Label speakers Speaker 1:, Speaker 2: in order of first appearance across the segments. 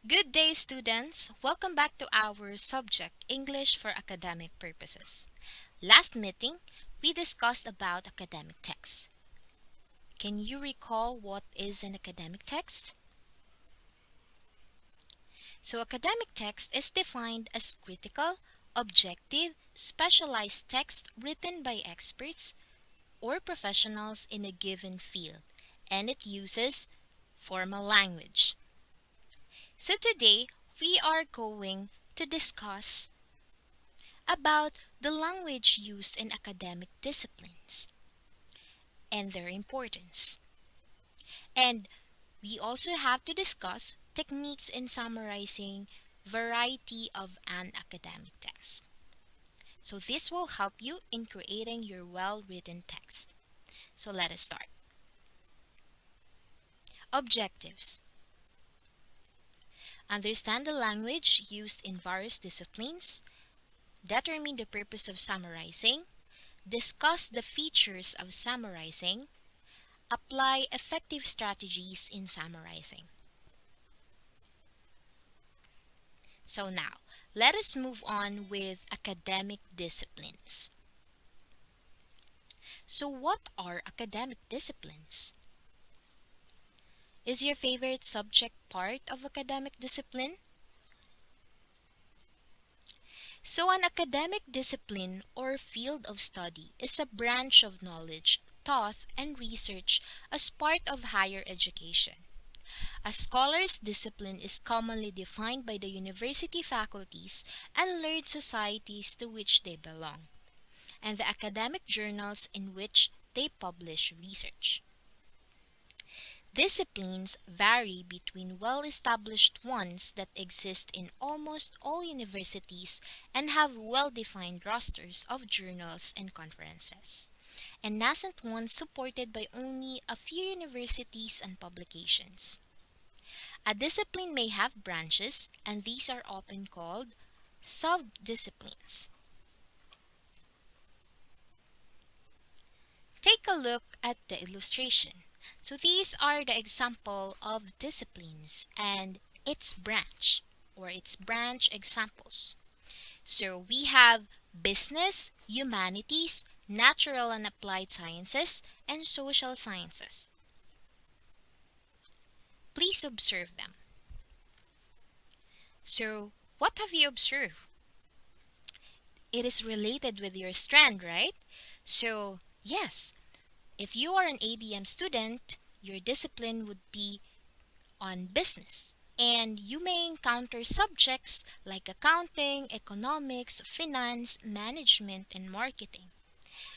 Speaker 1: Good day, students! Welcome back to our subject, English for Academic Purposes. Last meeting, we discussed about academic text. Can you recall what is an academic text? So academic text is defined as critical, objective, specialized text written by experts or professionals in a given field, and it uses formal language. So today, we are going to discuss about the language used in academic disciplines and their importance. And we also have to discuss techniques in summarizing variety of an academic text. So this will help you in creating your well-written text. So let us start. Objectives. Understand the language used in various disciplines. Determine the purpose of summarizing. Discuss the features of summarizing. Apply effective strategies in summarizing. So now, let us move on with academic disciplines. So what are academic disciplines? Is your favorite subject part of academic discipline? So an academic discipline or field of study is a branch of knowledge, thought, and research as part of higher education. A scholar's discipline is commonly defined by the university faculties and learned societies to which they belong, and the academic journals in which they publish research. Disciplines vary between well-established ones that exist in almost all universities and have well-defined rosters of journals and conferences, and nascent ones supported by only a few universities and publications. A discipline may have branches, and these are often called sub-disciplines. Take a look at the illustration. So these are the example of disciplines and its branch or its branch examples. So we have business, humanities, natural and applied sciences, and social sciences. Please observe them. So what have you observed? It is related with your strand, right? So yes, if you are an ABM student, your discipline would be on business. And you may encounter subjects like accounting, economics, finance, management, and marketing.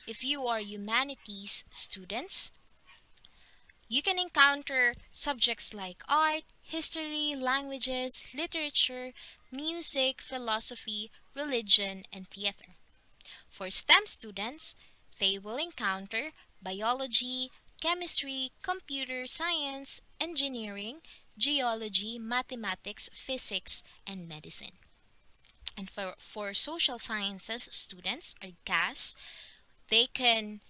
Speaker 1: If you are humanities students, you can encounter subjects like art, history, languages, literature, music, philosophy, religion, and theater. For STEM students, they will encounter biology, chemistry, computer science, engineering, geology, mathematics, physics, and medicine. And for social sciences students or GAS, they can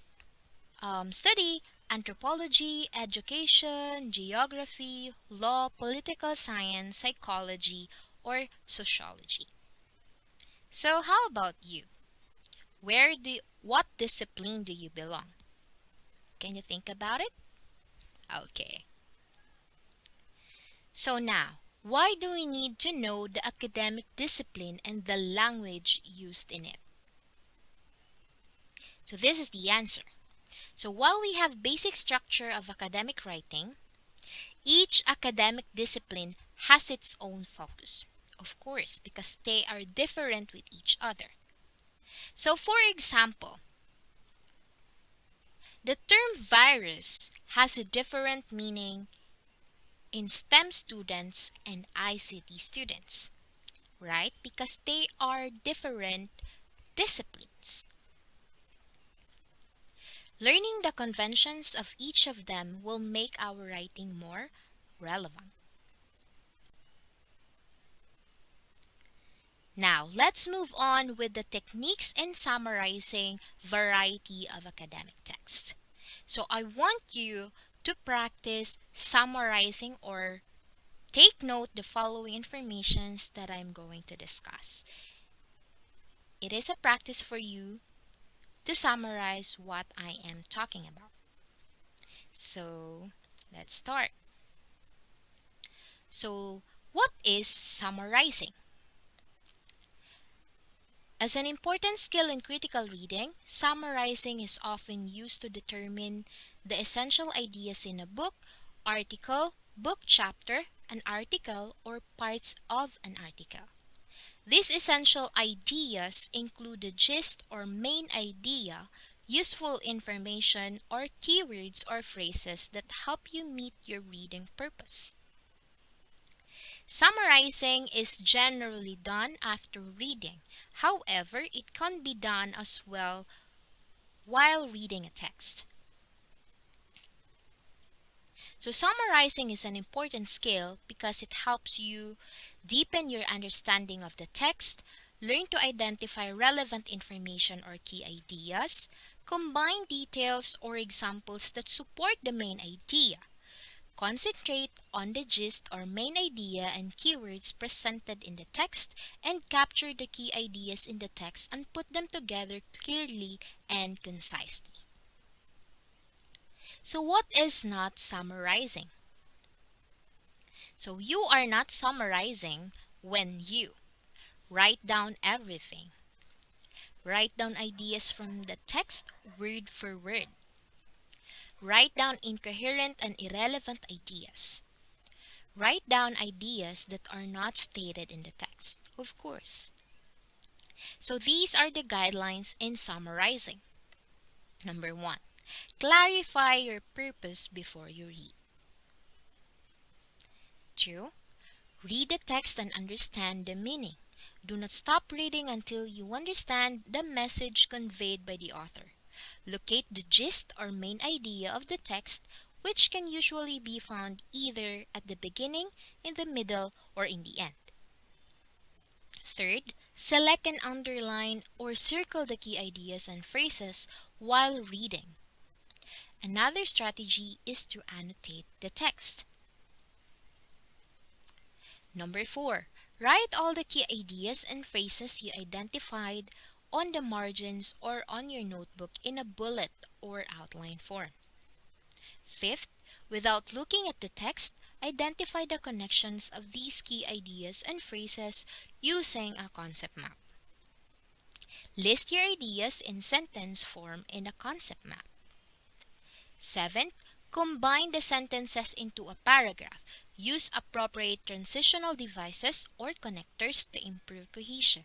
Speaker 1: study anthropology, education, geography, law, political science, psychology, or sociology. So how about you? What discipline do you belong? Can you think about it? Okay. So now, why do we need to know the academic discipline and the language used in it? So this is the answer. So while we have basic structure of academic writing, each academic discipline has its own focus. Of course, because they are different with each other. So for example, the term virus has a different meaning in STEM students and ICT students, right? Because they are different disciplines. Learning the conventions of each of them will make our writing more relevant. Now, let's move on with the techniques in summarizing variety of academic text. So I want you to practice summarizing or take note the following informations that I'm going to discuss. It is a practice for you to summarize what I am talking about. So, let's start. So, what is summarizing? As an important skill in critical reading, summarizing is often used to determine the essential ideas in a book, article, book chapter, an article, or parts of an article. These essential ideas include the gist or main idea, useful information, or keywords or phrases that help you meet your reading purpose. Summarizing is generally done after reading. However, it can be done as well while reading a text. So summarizing is an important skill because it helps you deepen your understanding of the text, learn to identify relevant information or key ideas, combine details or examples that support the main idea, concentrate on the gist or main idea and keywords presented in the text, and capture the key ideas in the text and put them together clearly and concisely. So what is not summarizing? So you are not summarizing when you write down everything. Write down ideas from the text word for word. Write down incoherent and irrelevant ideas. Write down ideas that are not stated in the text, of course. So these are the guidelines in summarizing. Number 1. Clarify your purpose before you read. 2. Read the text and understand the meaning. Do not stop reading until you understand the message conveyed by the author. Locate the gist or main idea of the text, which can usually be found either at the beginning, in the middle, or in the end. Third, select and underline or circle the key ideas and phrases while reading. Another strategy is to annotate the text. Number 4, write all the key ideas and phrases you identified on the margins or on your notebook in a bullet or outline form. Fifth, without looking at the text, identify the connections of these key ideas and phrases using a concept map. List your ideas in sentence form in a concept map. 7. Combine the sentences into a paragraph. Use appropriate transitional devices or connectors to improve cohesion.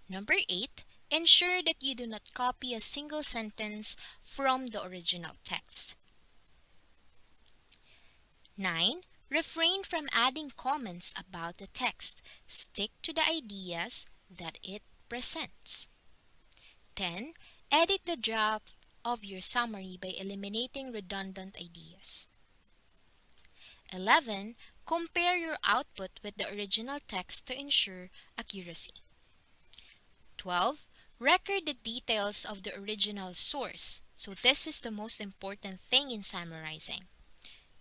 Speaker 1: Number 8. Ensure that you do not copy a single sentence from the original text. 9. Refrain from adding comments about the text. Stick to the ideas that it presents. 10. Edit the draft of your summary by eliminating redundant ideas. 11. Compare your output with the original text to ensure accuracy. 12. Record the details of the original source. So this is the most important thing in summarizing.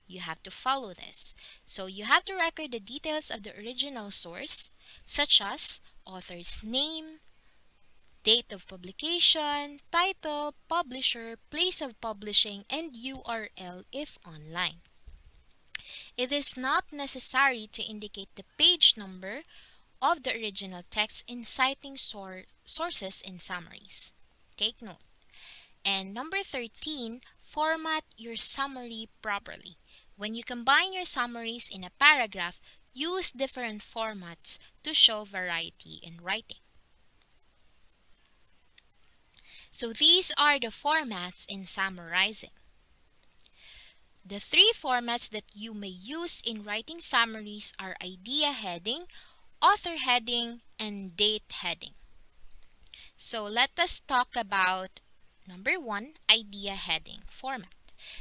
Speaker 1: You have to follow this. So you have to record the details of the original source, such as author's name, date of publication, title, publisher, place of publishing, and URL if online. It is not necessary to indicate the page number of the original text in citing sources in summaries. Take note. And number 13, format your summary properly. When you combine your summaries in a paragraph, use different formats to show variety in writing. So these are the formats in summarizing. The 3 formats that you may use in writing summaries are idea heading, author heading, and date heading. So let us talk about number 1, idea heading format.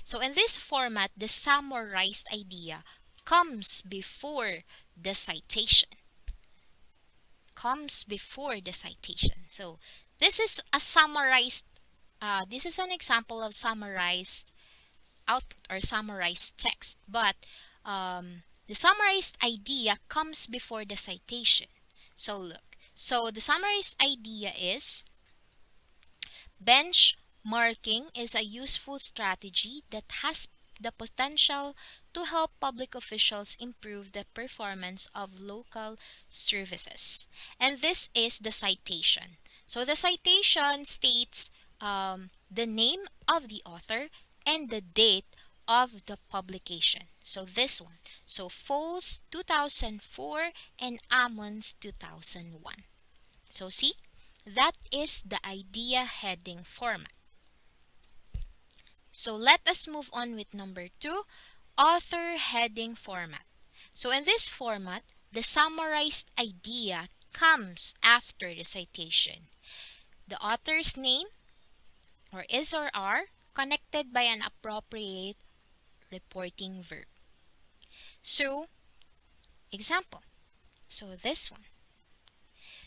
Speaker 1: So in this format, the summarized idea comes before the citation. So this is a summarized, this is an example of summarized output or summarized text. But The summarized idea comes before the citation. So look, so the summarized idea is benchmarking is a useful strategy that has the potential to help public officials improve the performance of local services. And this is the citation. So the citation states the name of the author and the date of the publication. So this one. So Foles 2004 and Ammons 2001. So see, that is the idea heading format. So let us move on with number 2, author heading format. So in this format, the summarized idea comes after the citation. The author's name or is or are connected by an appropriate reporting verb. So, example. So this one.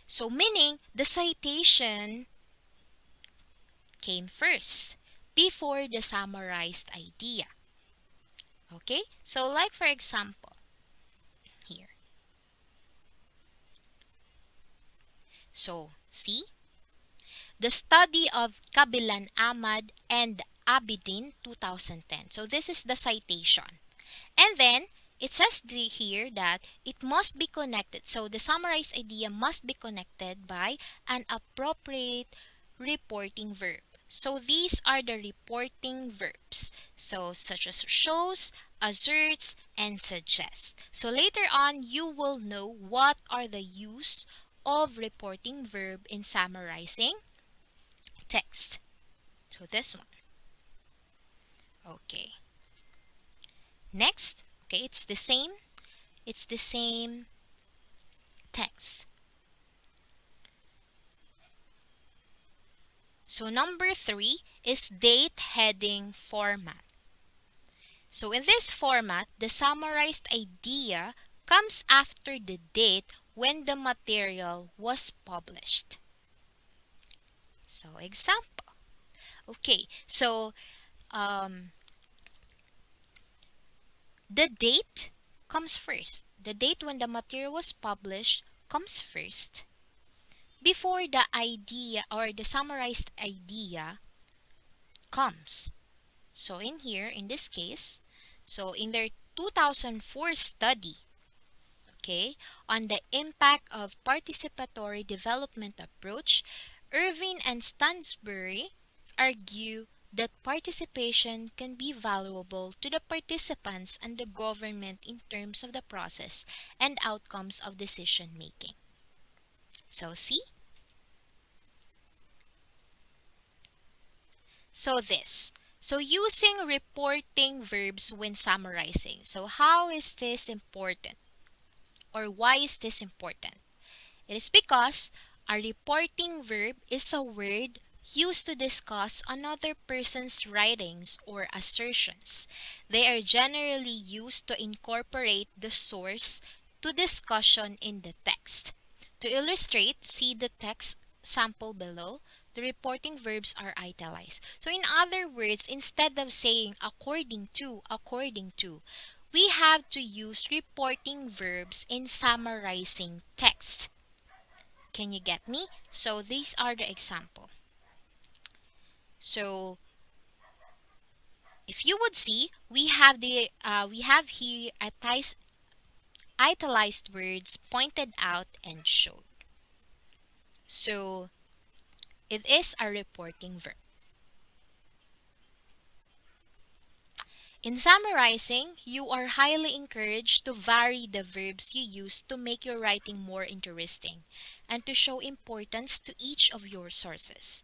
Speaker 1: So meaning the citation came first before the summarized idea. Okay? So like for example, here. So, see? The study of Kabilan Ahmad and Abidin 2010. So this is the citation. And then it says here that it must be connected. So the summarized idea must be connected by an appropriate reporting verb. So these are the reporting verbs. So such as shows, asserts, and suggests. So later on, you will know what are the use of reporting verb in summarizing text. So this one. Okay. Next, okay, it's the same. It's the same text. So number 3 is date heading format. So in this format, the summarized idea comes after the date when the material was published. So example. Okay, so the date comes first. The date when the material was published comes first before the idea or the summarized idea comes. So in here, in this case, so in their 2004 study, okay, on the impact of participatory development approach, Irving and Stansbury argue that participation can be valuable to the participants and the government in terms of the process and outcomes of decision making. So see? So this. So using reporting verbs when summarizing. So how is this important? Or why is this important? It is because a reporting verb is a word used to discuss another person's writings or assertions. They are generally used to incorporate the source to discussion in the text. To illustrate, see the text sample below. The reporting verbs are italicized. So in other words, instead of saying according to, we have to use reporting verbs in summarizing text. Can you get me? So these are the example. So if you would see, we have here italicized words pointed out and showed. So it is a reporting verb. In summarizing, you are highly encouraged to vary the verbs you use to make your writing more interesting and to show importance to each of your sources.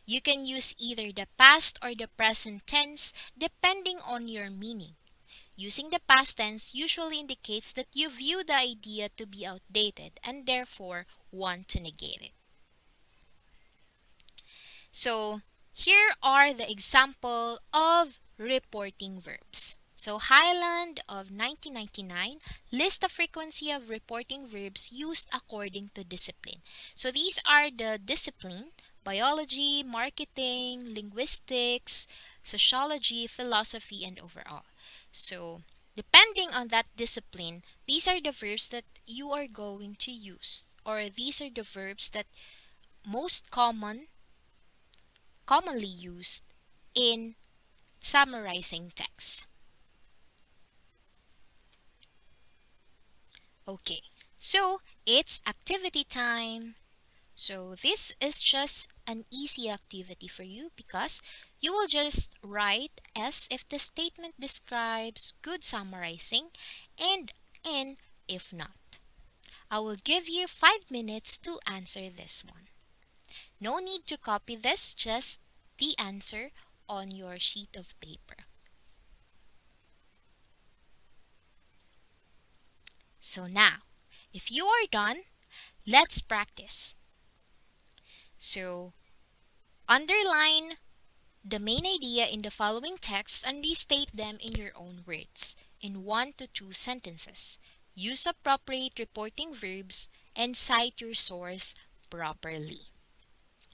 Speaker 1: You can use either the past or the present tense depending on your meaning. Using the past tense usually indicates that you view the idea to be outdated and therefore want to negate it. So here are the example of reporting verbs. So Highland of 1999 lists the frequency of reporting verbs used according to discipline. So these are the discipline: biology, marketing, linguistics, sociology, philosophy, and overall. So Depending on that discipline, these are the verbs that you are going to use, or these are the verbs that most commonly used in summarizing text. Okay, so it's activity time. So this is just an easy activity for you because you will just write as if the statement describes good summarizing and in if not. I will give you 5 minutes to answer this one. No need to copy this, just the answer on your sheet of paper. So now, if you are done, let's practice. So underline the main idea in the following text and restate them in your own words in 1 to 2 sentences. Use appropriate reporting verbs and cite your source properly.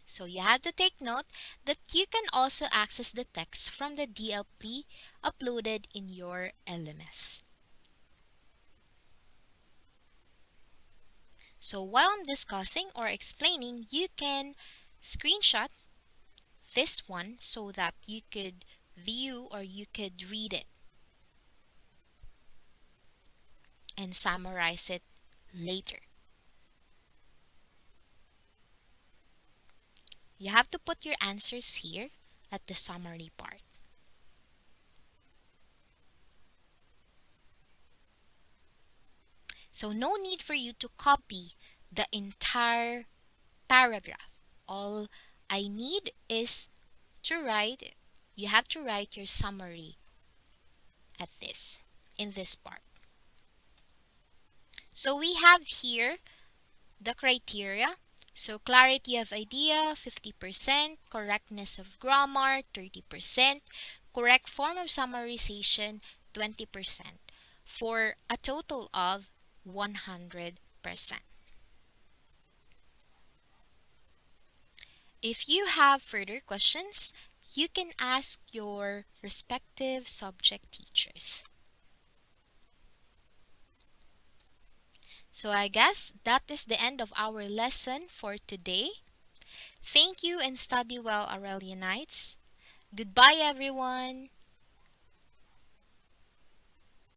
Speaker 1: So you have to take note that you can also access the text from the DLP uploaded in your LMS. So while I'm discussing or explaining, you can screenshot this one so that you could view or you could read it and summarize it later. You have to put your answers here at the summary part. So no need for you to copy the entire paragraph. All I need is to write, you have to write your summary in this part. So we have here the criteria. So clarity of idea, 50%, correctness of grammar, 30%, correct form of summarization, 20%, for a total of 100%. If you have further questions, you can ask your respective subject teachers. So I guess that is the end of our lesson for today. Thank you and study well, Aurelianites. Goodbye, everyone.